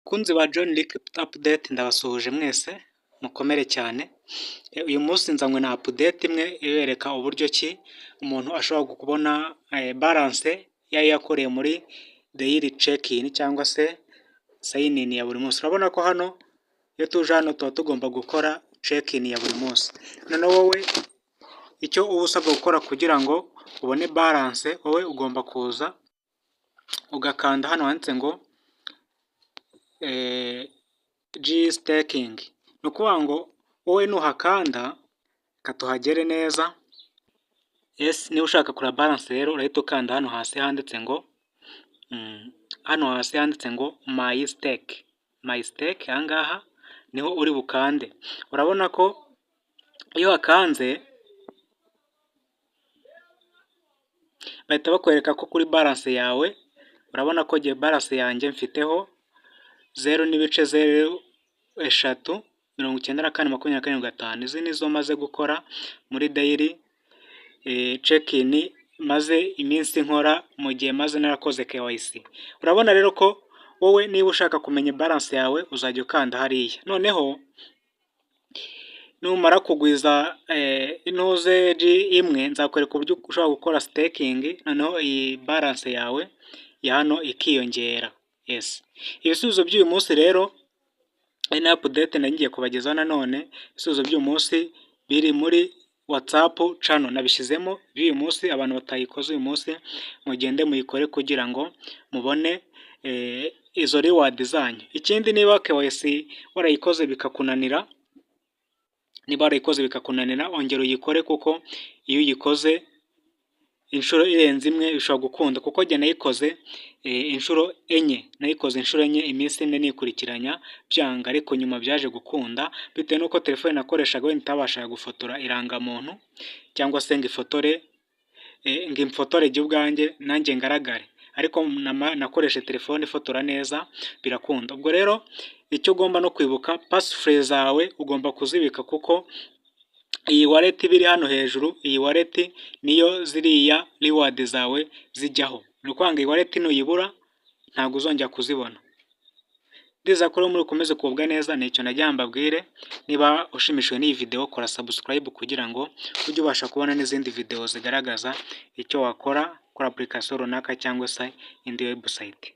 Bakunzi ba John Rick Update ndabasuhuje mwese mukomere cyane. Uyu munsi nzanywe na update imwe ibereka uburyo ki umuntu ashobora kubona balance yayo yakoreye muri daily check-in cyangwa se sign in ya buri munsi. Urabona ko hano iyo tuje hano tuba tugomba gukora check-in ya buri munsi. Noneho wowe icyo uba usabwa gukora kugira ngo ubone balance, wowe ugomba kuza ugakanda hano handitse ngo G-staking. Ni ukuvuga ngo wowe nuhakanda katuhagere neza. Niba ushaka kureba balance rero urahita ukanda hano hasi handitse ngo my stake. Aha ngaha niho uri bukande. Urabona ko iyo wakanze bahita bakwereka ko kuri balance yawe, urabona ko balance yanjye mfiteho 0.0394,24,5. Izi nizo maze gukora muri daily check-in maze iminsi nkora mu gihe maze narakoze KYC. Urabona rero ko wowe niba ushaka kumenya balance yawe uzajya ukanda hariya. Noneho numara kugwiza intuze imwe nzakwereka uburyo ushobora gukora staking, noneho iyi balance yawe ya hano ikiyongera. Ibisubizo by'uyu munsi rero ari na update ngiye kubagezaho. Nanone ibisubizo by'uyu munsi biri muri WhatsApp channel nabishyizemo by'uyu munsi. Abantu batayikoze uyu munsi mugende muyikore kugira ngo mubone izo reward zanyu. Ikindi niba KYC warayikoze bikakunanira, ongera uyikore, kuko iyo uyikoze inshuro irenze imwe bishobora gukunda, kuko njye nayikoze inshuro enye, iminsi ine nikurikiranya byanga, ariko nyuma byaje gukunda bitewe n'uko telefone nakoreshaga wenda itabashaga gufotora irangamuntu cyangwa se ngo imfotore jye ubwanjye nanjye ngaragare, ariko nakoreshe telefone ifotora neza birakunda. Ubwo rero icyo ugomba no kwibuka, passphrase zawe ugomba kuzibika, kuko iyi wallet biri hano hejuru, iyi wallet niyo ziriya reward zawe zijyaho. Ni ukuvuga ngo iyi wallet nuyibura ntabwo uzongera kuzibona. Ndiza ko muri ukomeze kubwa neza, nicyo najya mbabwire. Niba ushimishijwe n'iyi video kora subscribe kugira ngo ujye ubasha kubona n'izindi video zigaragaza icyo wakora kuri application runaka cyangwa se indi website.